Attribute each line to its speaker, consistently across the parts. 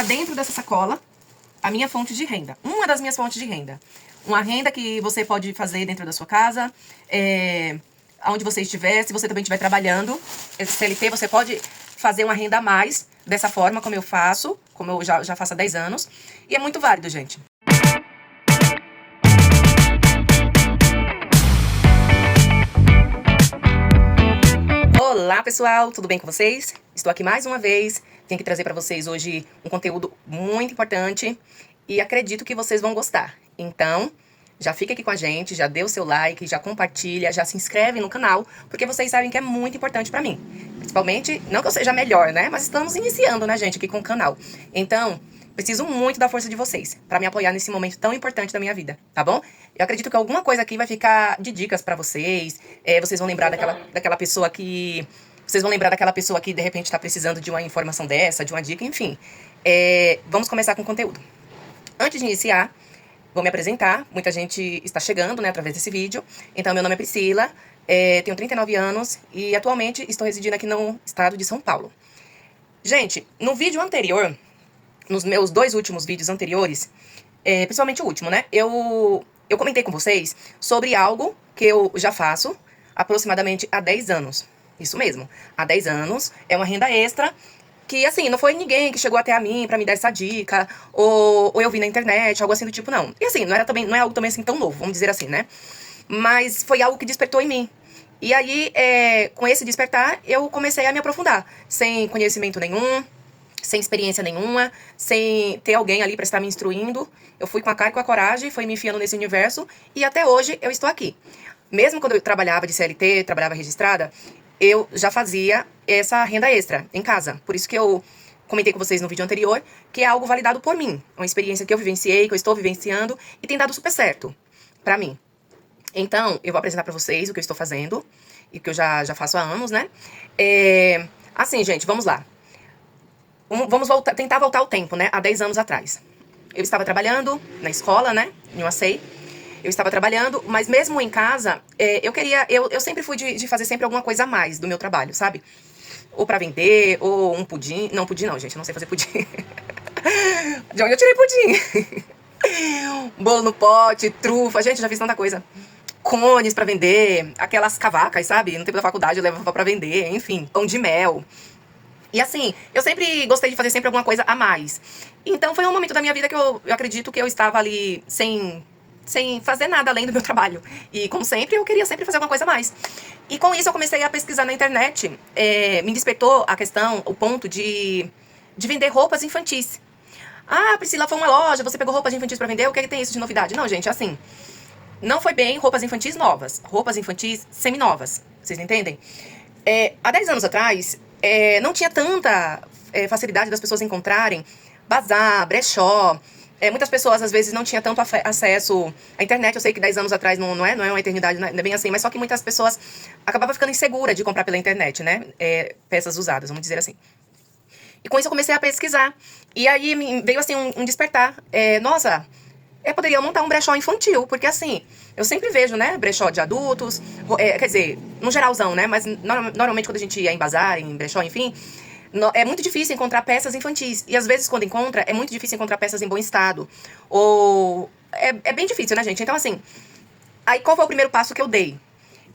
Speaker 1: Dentro dessa sacola, a minha fonte de renda. Uma das minhas fontes de renda. Uma renda que você pode fazer dentro da sua casa, onde você estiver. Se você também estiver trabalhando, CLT, você pode fazer uma renda a mais dessa forma, como eu faço, como eu já faço há 10 anos. E é muito válido, gente. Olá, pessoal, tudo bem com vocês? Estou aqui mais uma vez. Tenho que trazer para vocês hoje um conteúdo muito importante e acredito que vocês vão gostar. Então, já fica aqui com a gente, já dê o seu like, já compartilha, já se inscreve no canal, porque vocês sabem que é muito importante para mim. Principalmente, não que eu seja melhor, né? Mas estamos iniciando, né, gente, aqui com o canal. Então, preciso muito da força de vocês para me apoiar nesse momento tão importante da minha vida, tá bom? Eu acredito que alguma coisa aqui vai ficar de dicas para vocês. Vocês vão lembrar daquela pessoa que... Vocês vão lembrar daquela pessoa que, de repente, está precisando de uma informação dessa, de uma dica, enfim. Vamos começar com o conteúdo. Antes de iniciar, vou me apresentar. Muita gente está chegando, né, através desse vídeo. Então, meu nome é Priscila, tenho 39 anos e atualmente estou residindo aqui no estado de São Paulo. Gente, no vídeo anterior, nos meus 2 últimos vídeos anteriores, principalmente o último, né, eu comentei com vocês sobre algo que eu já faço aproximadamente há 10 anos. Isso mesmo, há 10 anos, é uma renda extra que, assim, não foi ninguém que chegou até a mim pra me dar essa dica, ou eu vi na internet, algo assim do tipo, não. E assim, não é algo também assim tão novo, vamos dizer assim, né? Mas foi algo que despertou em mim. E aí, com esse despertar, eu comecei a me aprofundar, sem conhecimento nenhum, sem experiência nenhuma, sem ter alguém ali pra estar me instruindo. Eu fui com a cara e com a coragem, fui me enfiando nesse universo, e até hoje eu estou aqui. Mesmo quando eu trabalhava de CLT, trabalhava registrada, eu já fazia essa renda extra em casa. Por isso que eu comentei com vocês no vídeo anterior que é algo validado por mim. Uma experiência que eu vivenciei, que eu estou vivenciando e tem dado super certo pra mim. Então, eu vou apresentar pra vocês o que eu estou fazendo e que eu já faço há anos, né? Assim, gente, vamos lá. Vamos tentar voltar o tempo, né? Há 10 anos atrás. Eu estava trabalhando na escola, né? Em uma SEI. Eu estava trabalhando, mas mesmo em casa, eu sempre fui de fazer sempre alguma coisa a mais do meu trabalho, sabe? Ou pra vender, ou um pudim. Não, pudim não, gente, eu não sei fazer pudim. De onde eu tirei pudim? Bolo no pote, trufa, gente, eu já fiz tanta coisa. Cones pra vender, aquelas cavacas, sabe? No tempo da faculdade eu levava pra vender, enfim, pão de mel. E assim, eu sempre gostei de fazer sempre alguma coisa a mais. Então foi um momento da minha vida que eu acredito que eu estava ali sem fazer nada além do meu trabalho. E, como sempre, eu queria sempre fazer alguma coisa a mais. E com isso eu comecei a pesquisar na internet. Me despertou a questão, o ponto de vender roupas infantis. Ah, Priscila, foi uma loja, você pegou roupas infantis pra vender, o que tem isso de novidade? Não, gente, assim, não foi bem roupas infantis novas, roupas infantis seminovas, vocês entendem? Há 10 anos atrás, não tinha tanta facilidade das pessoas encontrarem bazar, brechó. Muitas pessoas, às vezes, não tinham tanto acesso à internet. Eu sei que 10 anos atrás não é uma eternidade, não é bem assim. Mas só que muitas pessoas acabavam ficando inseguras de comprar pela internet, né? Peças usadas, vamos dizer assim. E com isso eu comecei a pesquisar. E aí veio, assim, um despertar. Nossa, eu poderia montar um brechó infantil. Porque, assim, eu sempre vejo, né? Brechó de adultos. Quer dizer, no geralzão, né? Mas normalmente quando a gente ia em bazar, em brechó, enfim... É muito difícil encontrar peças infantis. E às vezes, quando encontra, é muito difícil encontrar peças em bom estado. Ou... É bem difícil, né, gente? Então, assim... Aí, qual foi o primeiro passo que eu dei?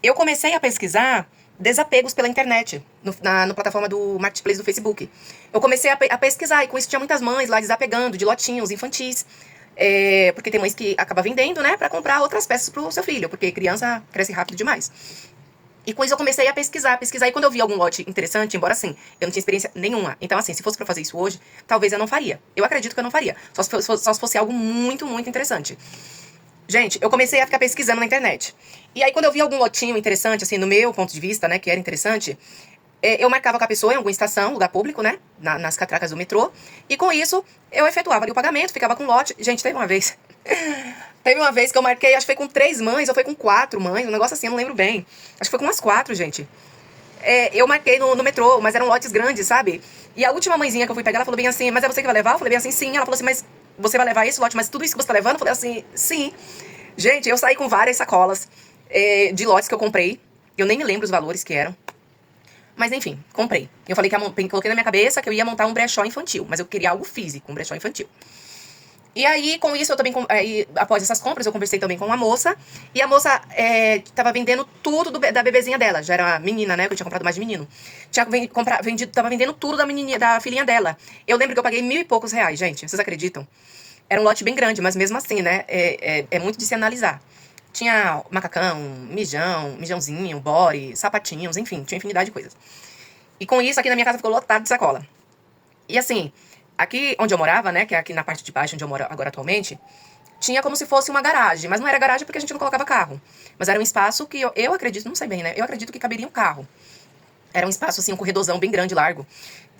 Speaker 1: Eu comecei a pesquisar desapegos pela internet. Na plataforma do Marketplace do Facebook. Eu comecei a pesquisar. E com isso tinha muitas mães lá desapegando de lotinhos infantis. Porque tem mães que acabam vendendo, né? Pra comprar outras peças pro seu filho. Porque criança cresce rápido demais. E com isso eu comecei a pesquisar. E quando eu vi algum lote interessante, embora assim, eu não tinha experiência nenhuma. Então assim, se fosse pra fazer isso hoje, talvez eu não faria. Eu acredito que eu não faria. Só se fosse algo muito, muito interessante. Gente, eu comecei a ficar pesquisando na internet. E aí quando eu vi algum lotinho interessante, assim, no meu ponto de vista, né, que era interessante, eu marcava com a pessoa em alguma estação, lugar público, né, nas catracas do metrô. E com isso, eu efetuava ali o pagamento, ficava com o lote. Gente, teve uma vez... Teve uma vez que eu marquei, acho que foi com 3 mães, ou foi com 4 mães, um negócio assim, eu não lembro bem. Acho que foi com umas 4, gente. Eu marquei no metrô, mas eram lotes grandes, sabe? E a última mãezinha que eu fui pegar, ela falou bem assim, mas é você que vai levar? Eu falei bem assim, sim. Ela falou assim, mas você vai levar esse lote, mas tudo isso que você tá levando? Eu falei assim, sim. Gente, eu saí com várias sacolas de lotes que eu comprei. Eu nem me lembro os valores que eram. Mas enfim, comprei. Eu falei coloquei na minha cabeça que eu ia montar um brechó infantil, mas eu queria algo físico, um brechó infantil. E aí, com isso, eu também, após essas compras, eu conversei também com uma moça. E a moça tava vendendo tudo da bebezinha dela. Já era menina, né? Que eu tinha comprado mais de menino. Tava vendendo tudo da menininha, da filhinha dela. Eu lembro que eu paguei R$ 1.000 e poucos, gente. Vocês acreditam? Era um lote bem grande, mas mesmo assim, né? É muito de se analisar. Tinha macacão, mijãozinho, body, sapatinhos, enfim, tinha infinidade de coisas. E com isso, aqui na minha casa ficou lotado de sacola. E assim, aqui onde eu morava, né, que é aqui na parte de baixo onde eu moro agora atualmente, tinha como se fosse uma garagem, mas não era garagem porque a gente não colocava carro. Mas era um espaço que eu acredito, não sei bem, né, eu acredito que caberia um carro. Era um espaço assim, um corredorzão bem grande, largo.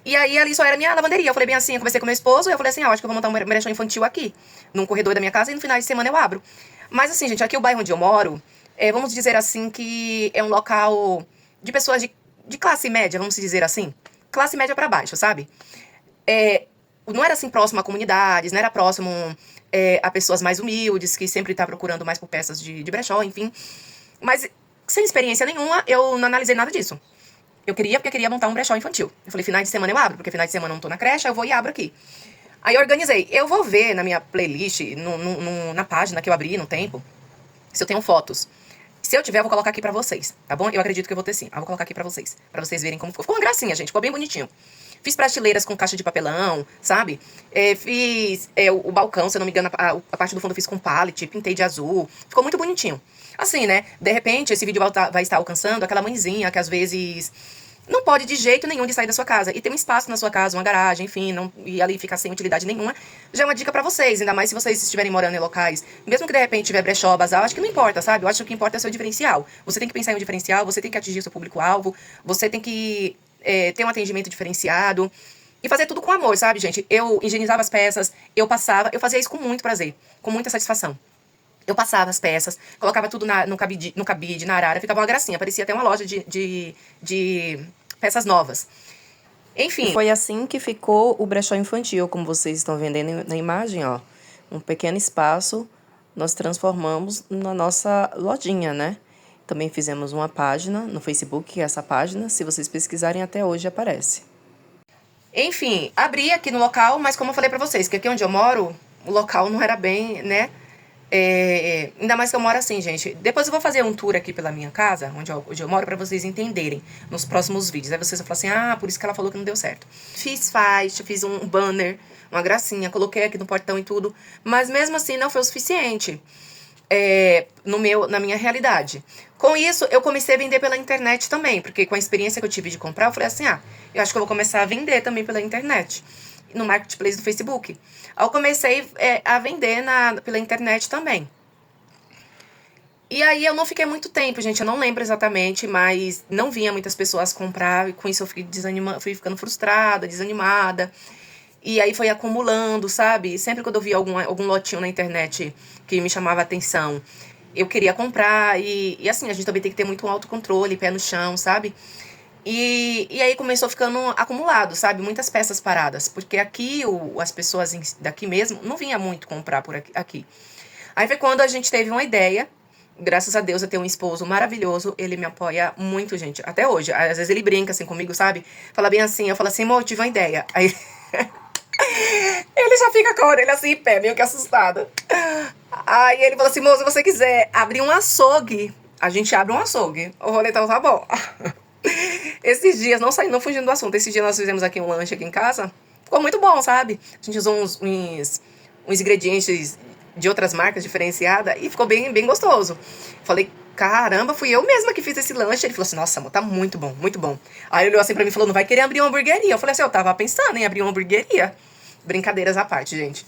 Speaker 1: E aí ali só era minha lavanderia. Eu falei bem assim, eu conversei com meu esposo, e eu falei assim, acho que eu vou montar um brechó infantil aqui, num corredor da minha casa, e no final de semana eu abro. Mas assim, gente, aqui o bairro onde eu moro, vamos dizer assim que é um local de pessoas de classe média, vamos dizer assim. Classe média pra baixo, sabe? Não era assim próximo a comunidades, não era próximo a pessoas mais humildes, que sempre tá procurando mais por peças de brechó, enfim. Mas sem experiência nenhuma, eu não analisei nada disso. Eu queria porque eu queria montar um brechó infantil. Eu falei, finais de semana eu abro, porque finais de semana eu não tô na creche, eu vou e abro aqui. Aí eu organizei. Eu vou ver na minha playlist, na página que eu abri no tempo, se eu tenho fotos. Se eu tiver, eu vou colocar aqui pra vocês, tá bom? Eu acredito que eu vou ter sim. Eu vou colocar aqui pra vocês verem como ficou. Ficou uma gracinha, gente. Ficou bem bonitinho. Fiz prateleiras com caixa de papelão, sabe? Fiz o balcão, se eu não me engano, a parte do fundo eu fiz com pallet, pintei de azul. Ficou muito bonitinho. Assim, né? De repente, esse vídeo vai estar alcançando aquela mãezinha que às vezes não pode de jeito nenhum de sair da sua casa. E ter um espaço na sua casa, uma garagem, enfim, e ali ficar sem utilidade nenhuma, já é uma dica pra vocês. Ainda mais se vocês estiverem morando em locais, mesmo que de repente tiver brechó, bazar, acho que não importa, sabe? Eu acho que o que importa é o seu diferencial. Você tem que pensar em um diferencial, você tem que atingir o seu público-alvo, você tem que ter um atendimento diferenciado. E fazer tudo com amor, sabe, gente? Eu higienizava as peças, eu fazia isso com muito prazer, com muita satisfação. Eu passava as peças, colocava tudo no cabide, na arara, ficava uma gracinha, parecia até uma loja de peças novas. Enfim.
Speaker 2: E foi assim que ficou o brechó infantil, como vocês estão vendo aí na imagem, ó. Um pequeno espaço nós transformamos na nossa lojinha, né? Também fizemos uma página no Facebook, que é essa página, se vocês pesquisarem até hoje aparece.
Speaker 1: Enfim, abri aqui no local, mas como eu falei pra vocês, que aqui onde eu moro, o local não era bem, né? Ainda mais que eu moro assim, gente. Depois eu vou fazer um tour aqui pela minha casa, onde eu moro, pra vocês entenderem nos próximos vídeos. Aí vocês vão falar assim, por isso que ela falou que não deu certo. Fiz faixa, fiz um banner, uma gracinha, coloquei aqui no portão e tudo. Mas mesmo assim não foi o suficiente na minha realidade. Com isso, eu comecei a vender pela internet também, porque com a experiência que eu tive de comprar, eu falei assim, eu acho que eu vou começar a vender também pela internet, no marketplace do Facebook. Aí eu comecei a vender pela internet também. E aí eu não fiquei muito tempo, gente, eu não lembro exatamente, mas não vinha muitas pessoas comprar, e com isso eu fui ficando frustrada, desanimada. E aí foi acumulando, sabe? Sempre quando eu via algum lotinho na internet que me chamava a atenção, eu queria comprar. E assim, a gente também tem que ter muito autocontrole, pé no chão, sabe? E aí começou ficando acumulado, sabe? Muitas peças paradas. Porque aqui, as pessoas daqui mesmo, não vinha muito comprar por aqui. Aí foi quando a gente teve uma ideia. Graças a Deus eu tenho um esposo maravilhoso. Ele me apoia muito, gente. Até hoje. Às vezes ele brinca assim comigo, sabe? Fala bem assim, eu falo assim, amor, eu tive uma ideia. Aí... ele já fica com a orelha assim em pé, meio que assustado. Aí ele falou assim, moço, se você quiser abrir um açougue, a gente abre um açougue. O rolê tá bom. Esses dias, não fugindo do assunto, esses dias nós fizemos aqui um lanche aqui em casa. Ficou muito bom, sabe? A gente usou uns ingredientes de outras marcas diferenciadas e ficou bem, bem gostoso. Falei, caramba, fui eu mesma que fiz esse lanche. Ele falou assim, nossa, amor, tá muito bom, muito bom. Aí ele olhou assim pra mim e falou, não vai querer abrir uma hamburgueria? Eu falei assim, eu tava pensando em abrir uma hamburgueria. Brincadeiras à parte, gente.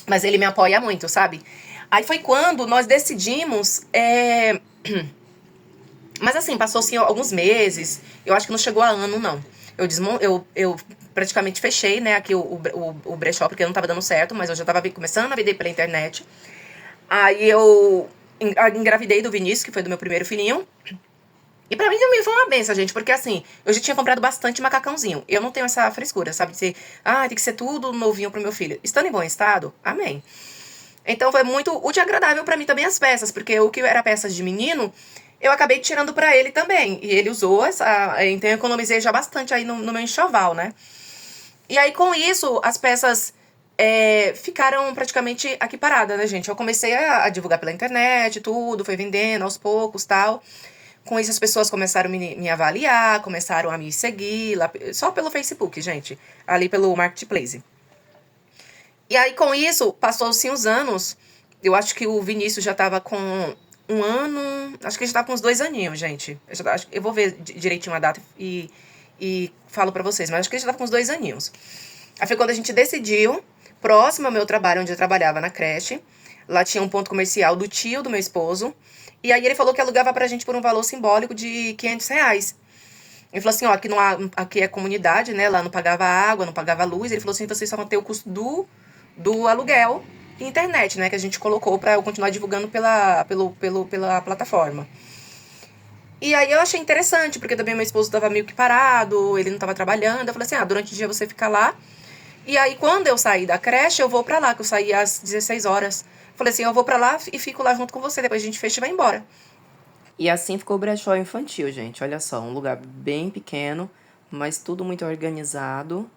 Speaker 1: Mas ele me apoia muito, sabe? Aí foi quando nós decidimos... Mas assim, passou-se alguns meses. Eu acho que não chegou a ano, não. Eu praticamente fechei, né, aqui o brechó, porque não tava dando certo, mas eu já tava começando a vender pela internet. Aí eu engravidei do Vinícius, que foi do meu primeiro filhinho. E pra mim também foi uma benção, gente, porque assim, eu já tinha comprado bastante macacãozinho. Eu não tenho essa frescura, sabe, de ser, tem que ser tudo novinho pro meu filho. Estando em bom estado, amém. Então foi muito útil e agradável pra mim também as peças, porque o que era peças de menino, eu acabei tirando pra ele também. E ele usou então eu economizei já bastante aí no meu enxoval, né? E aí, com isso, as peças ficaram praticamente aqui paradas, né, gente? Eu comecei a divulgar pela internet, tudo, foi vendendo aos poucos, tal. Com isso, as pessoas começaram a me avaliar, começaram a me seguir, lá, só pelo Facebook, gente. Ali pelo Marketplace. E aí, com isso, passou-se uns anos. Eu acho que o Vinícius já tava com 1 ano. Acho que ele já tava com uns 2 aninhos, gente. Eu vou ver direitinho a data e falo pra vocês. Mas acho que ele já tava com uns 2 aninhos. Aí foi quando a gente decidiu, próximo ao meu trabalho, onde eu trabalhava na creche. Lá tinha um ponto comercial do tio do meu esposo. E aí ele falou que alugava pra gente por um valor simbólico de R$ 500. Ele falou assim, ó, aqui é comunidade, né? Lá não pagava água, não pagava luz. Ele falou assim, vocês só vão ter o custo do aluguel e internet, né? Que a gente colocou pra eu continuar divulgando pela plataforma. E aí eu achei interessante, porque também meu esposo tava meio que parado, ele não tava trabalhando. Eu falei assim, durante o dia você fica lá. E aí quando eu sair da creche, eu vou pra lá, que eu saí às 16 horas. Falei assim, eu vou pra lá e fico lá junto com você, depois a gente fecha e vai embora.
Speaker 2: E assim ficou o brechó infantil, gente. Olha só, um lugar bem pequeno, mas tudo muito organizado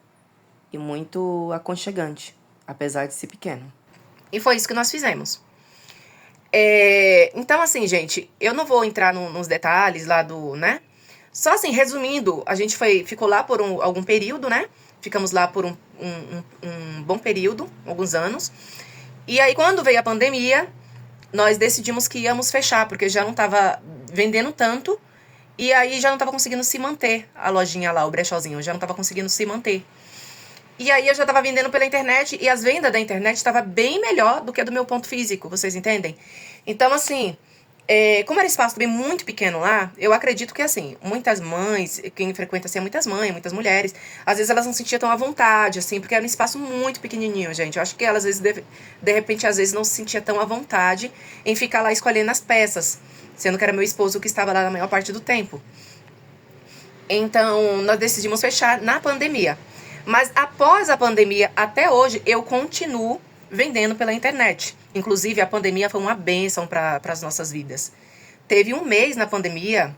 Speaker 2: e muito aconchegante, apesar de ser pequeno.
Speaker 1: E foi isso que nós fizemos. Então, assim, gente, eu não vou entrar nos detalhes lá né? Só assim, resumindo, a gente ficou lá por algum período, né? Ficamos lá por um bom período, alguns anos. E aí, quando veio a pandemia, nós decidimos que íamos fechar, porque já não estava vendendo tanto. E aí já não estava conseguindo se manter a lojinha lá, o brechózinho, já não estava conseguindo se manter. E aí eu já estava vendendo pela internet e as vendas da internet estavam bem melhor do que a do meu ponto físico, vocês entendem? Então, assim, como era espaço também muito pequeno lá, eu acredito que, assim, muitas mães, quem frequenta assim, é muitas mães, muitas mulheres, às vezes elas não se sentiam tão à vontade, assim, porque era um espaço muito pequenininho, gente. Eu acho que elas, às vezes, de repente, às vezes não se sentia tão à vontade em ficar lá escolhendo as peças, sendo que era meu esposo que estava lá na maior parte do tempo. Então, nós decidimos fechar na pandemia. Mas após a pandemia, até hoje, eu continuo vendendo pela internet. Inclusive, a pandemia foi uma bênção para as nossas vidas. Teve um mês na pandemia,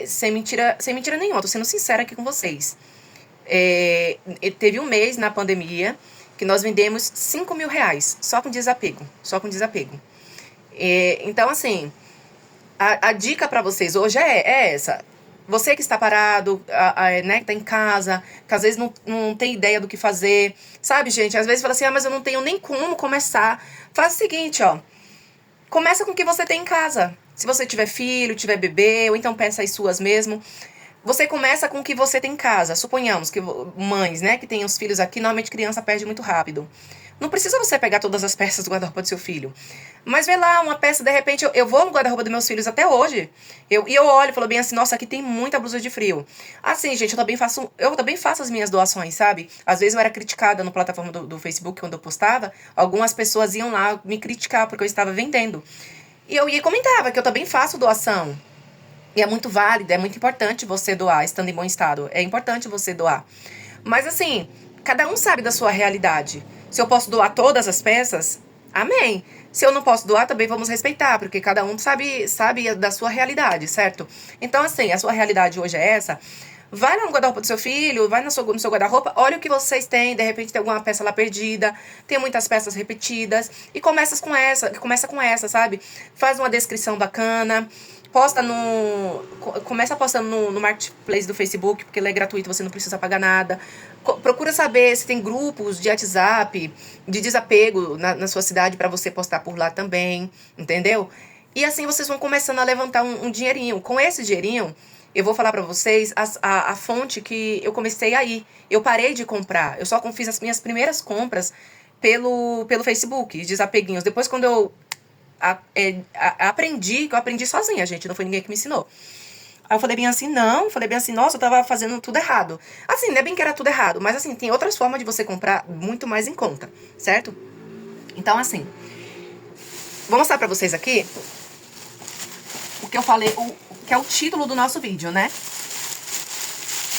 Speaker 1: sem mentira nenhuma, tô sendo sincera aqui com vocês. Teve um mês na pandemia que nós vendemos R$ 5.000, só com desapego. Então, assim, a dica para vocês hoje é essa. Você que está parado, né, que tá em casa, que às vezes não tem ideia do que fazer. Sabe, gente? Às vezes fala assim, mas eu não tenho nem como começar. Faz o seguinte, ó. Começa com o que você tem em casa. Se você tiver filho, tiver bebê, ou então peças suas mesmo. Você começa com o que você tem em casa. Suponhamos que mães, né, que tem os filhos aqui, normalmente criança perde muito rápido. Não precisa você pegar todas as peças do guarda-roupa do seu filho. Mas vê lá, uma peça, de repente, eu vou no guarda-roupa dos meus filhos até hoje. Eu olho e falo bem assim, nossa, aqui tem muita blusa de frio. Assim, gente, eu também faço as minhas doações, sabe? Às vezes eu era criticada no plataforma do Facebook, quando eu postava. Algumas pessoas iam lá me criticar porque eu estava vendendo. E eu ia e comentava que eu também faço doação. E é muito válido, é muito importante você doar, estando em bom estado. É importante você doar. Mas assim, cada um sabe da sua realidade. Se eu posso doar todas as peças, amém. Se eu não posso doar, também vamos respeitar, porque cada um sabe da sua realidade, certo? Então, assim, a sua realidade hoje é essa. Vai lá no guarda-roupa do seu filho, vai no seu guarda-roupa, olha o que vocês têm, de repente tem alguma peça lá perdida, tem muitas peças repetidas, e começa com essa, sabe? Faz uma descrição bacana, começa postando no Marketplace do Facebook, porque ele é gratuito, você não precisa pagar nada. Procura saber se tem grupos de WhatsApp, de desapego na sua cidade, para você postar por lá também, entendeu? E assim vocês vão começando a levantar um dinheirinho. Com esse dinheirinho, eu vou falar pra vocês a fonte que eu comecei aí. Eu parei de comprar. Eu só fiz as minhas primeiras compras pelo Facebook, desapeguinhos. Depois, quando eu aprendi, que eu aprendi sozinha, gente. Não foi ninguém que me ensinou. Aí eu falei bem assim, nossa, eu tava fazendo tudo errado. Assim, não é bem que era tudo errado, mas assim, tem outras formas de você comprar muito mais em conta, certo? Então, assim, vou mostrar pra vocês aqui o que eu falei, que é o título do nosso vídeo, né?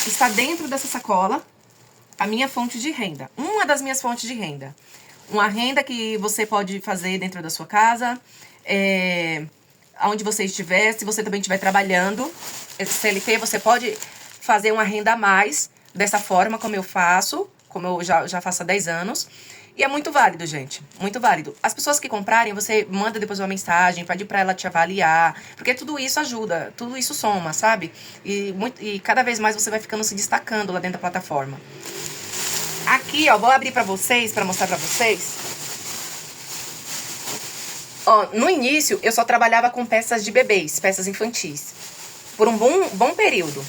Speaker 1: Está dentro dessa sacola a minha fonte de renda. Uma das minhas fontes de renda. Uma renda que você pode fazer dentro da sua casa. aonde você estiver, se você também estiver trabalhando, esse CLT, você pode fazer uma renda a mais dessa forma, como eu faço, como eu já faço há 10 anos. E é muito válido, gente. Muito válido. As pessoas que comprarem, você manda depois uma mensagem, pede pra ela te avaliar. Porque tudo isso ajuda, tudo isso soma, sabe? E cada vez mais você vai ficando se destacando lá dentro da plataforma. Aqui, ó, vou abrir pra vocês, pra mostrar pra vocês. Ó, no início, eu só trabalhava com peças de bebês, peças infantis. Por um bom período.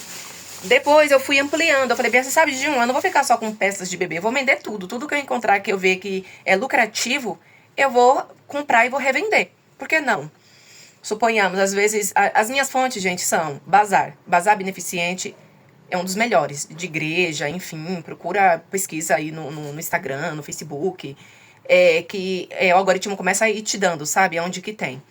Speaker 1: Depois eu fui ampliando, eu falei, bem, você sabe de eu não vou ficar só com peças de bebê, eu vou vender tudo. Tudo que eu encontrar que eu ver que é lucrativo, eu vou comprar e vou revender. Por que não? Suponhamos, às vezes, as minhas fontes, gente, são Bazar. Bazar Beneficente é um dos melhores, de igreja, enfim, procura, pesquisa aí no Instagram, no Facebook, que o algoritmo começa a ir te dando, sabe, onde que tem.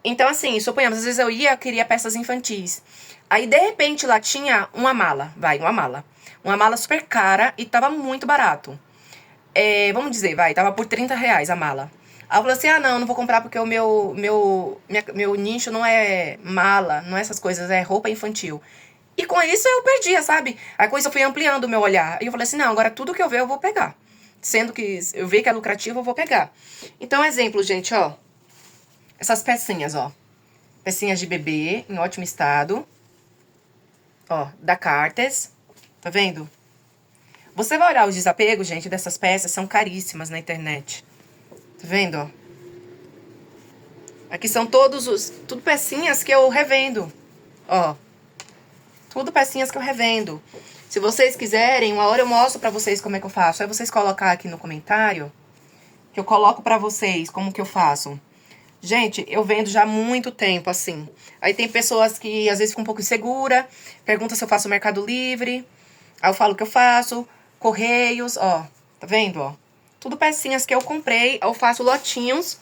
Speaker 1: Então, assim, suponhamos, às vezes eu queria peças infantis. Aí, de repente, lá tinha uma mala, uma mala. Uma mala super cara e tava muito barato. Vamos dizer, tava por R$30 a mala. Aí eu falei assim, não vou comprar porque o meu nicho não é mala, não é essas coisas, é roupa infantil. E com isso eu perdia, sabe? Aí com isso eu fui ampliando o meu olhar. E eu falei assim, não, agora tudo que eu ver eu vou pegar. Sendo que eu ver que é lucrativo, eu vou pegar. Então, exemplo, gente, ó. Essas pecinhas, ó. Pecinhas de bebê, em ótimo estado. Ó, da Cartes. Tá vendo? Você vai olhar os desapegos, gente, dessas peças. São caríssimas na internet. Tá vendo, ó? Aqui são tudo pecinhas que eu revendo. Ó. Tudo pecinhas que eu revendo. Se vocês quiserem, uma hora eu mostro pra vocês como é que eu faço. Aí vocês colocar aqui no comentário. Que eu coloco pra vocês como que eu faço. Gente, eu vendo já há muito tempo, assim. Aí tem pessoas que às vezes ficam um pouco insegura, perguntam se eu faço Mercado Livre. Aí eu falo que eu faço. Correios, ó. Tá vendo, ó? Tudo pecinhas que eu comprei, eu faço lotinhos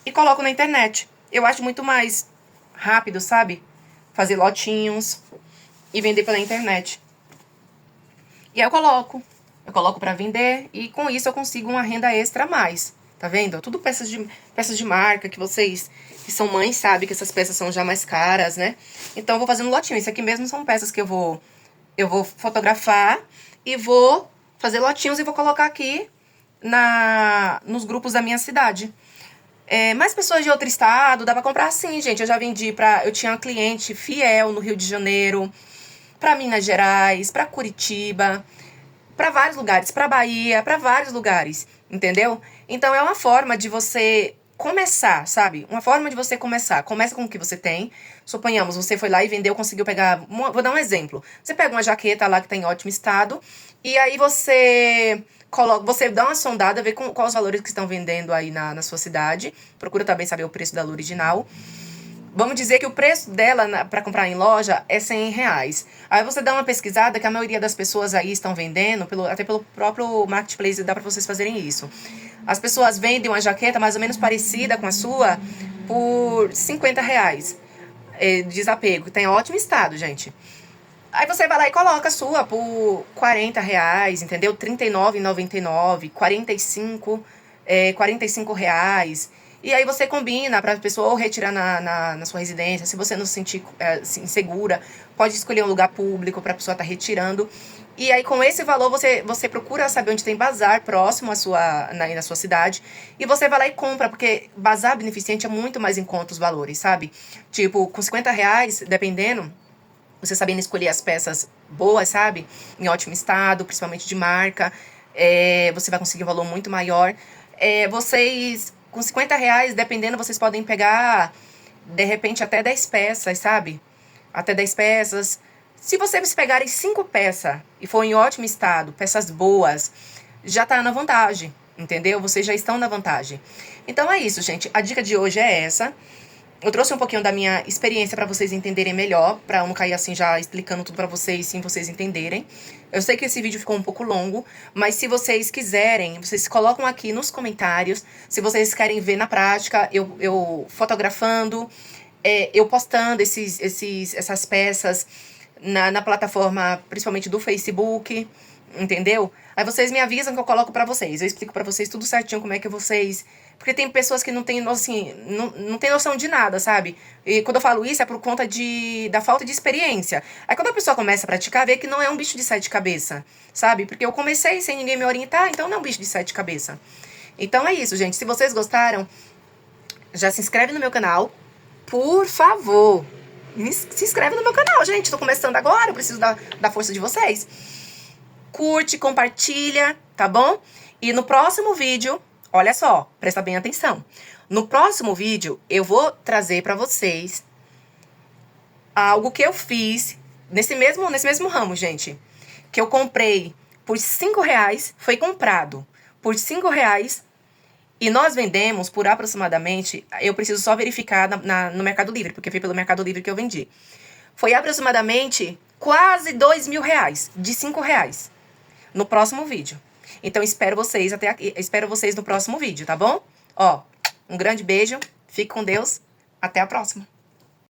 Speaker 1: e coloco na internet. Eu acho muito mais rápido, sabe? Fazer lotinhos e vender pela internet. E aí eu coloco pra vender e com isso eu consigo uma renda extra a mais. Tá vendo? Tudo peças de marca que vocês que são mães sabem que essas peças são já mais caras, né? Então eu vou fazendo lotinho. Isso aqui mesmo são peças que eu vou fotografar e vou fazer lotinhos e vou colocar aqui nos grupos da minha cidade. Mais pessoas de outro estado, dá pra comprar sim, gente. Eu já vendi eu tinha uma cliente fiel no Rio de Janeiro, pra Minas Gerais, pra Curitiba, pra vários lugares, pra Bahia, pra vários lugares, entendeu? Então é uma forma de você começar, sabe? Uma forma de você começar. Começa com o que você tem. Suponhamos, você foi lá e vendeu, conseguiu pegar... Vou dar um exemplo. Você pega uma jaqueta lá que tá em ótimo estado e aí você dá uma sondada, vê quais os valores que estão vendendo aí na sua cidade. Procura também saber o preço dela original. Vamos dizer que o preço dela para comprar em loja é R$100. Aí você dá uma pesquisada que a maioria das pessoas aí estão vendendo, até pelo próprio marketplace dá para vocês fazerem isso. As pessoas vendem uma jaqueta mais ou menos parecida com a sua por R$50. Desapego, tem ótimo estado, gente. Aí você vai lá e coloca a sua por R$40, entendeu? R$39,99, R$45. E aí você combina pra pessoa ou retirar na sua residência. Se você não se sentir insegura, pode escolher um lugar público pra pessoa estar retirando. E aí com esse valor você procura saber onde tem bazar próximo na sua cidade. E você vai lá e compra, porque bazar beneficente é muito mais em conta os valores, sabe? Tipo, com R$50, dependendo... Você sabendo escolher as peças boas, sabe? Em ótimo estado, principalmente de marca. Você vai conseguir um valor muito maior. Vocês, com R$50, dependendo, vocês podem pegar, de repente, até 10 peças, sabe? Até 10 peças. Se vocês pegarem 5 peças e for em ótimo estado, peças boas, já tá na vantagem, entendeu? Vocês já estão na vantagem. Então é isso, gente. A dica de hoje é essa. Eu trouxe um pouquinho da minha experiência pra vocês entenderem melhor, pra eu não cair assim já explicando tudo pra vocês, sim, vocês entenderem. Eu sei que esse vídeo ficou um pouco longo, mas se vocês quiserem, vocês colocam aqui nos comentários, se vocês querem ver na prática, eu fotografando, eu postando essas peças na plataforma, principalmente do Facebook, entendeu? Aí vocês me avisam que eu coloco pra vocês, eu explico pra vocês tudo certinho como é que vocês Porque tem pessoas que não têm, assim, não tem noção de nada, sabe? E quando eu falo isso é por conta da falta de experiência. Aí quando a pessoa começa a praticar, vê que não é um bicho de 7 cabeças, sabe? Porque eu comecei sem ninguém me orientar, então não é um bicho de 7 cabeças. Então é isso, gente. Se vocês gostaram, já se inscreve no meu canal, por favor. Se inscreve no meu canal, gente. Tô começando agora, eu preciso da força de vocês. Curte, compartilha, tá bom? E no próximo vídeo, olha só, presta bem atenção. No próximo vídeo, eu vou trazer pra vocês algo que eu fiz nesse mesmo ramo, gente. Que eu comprei por R$5, foi comprado por R$5 e nós vendemos por aproximadamente, eu preciso só verificar no Mercado Livre, porque foi pelo Mercado Livre que eu vendi. Foi aproximadamente quase R$2.000, de R$5, no próximo vídeo. Então espero vocês no próximo vídeo, tá bom? Ó, um grande beijo, fique com Deus, até a próxima.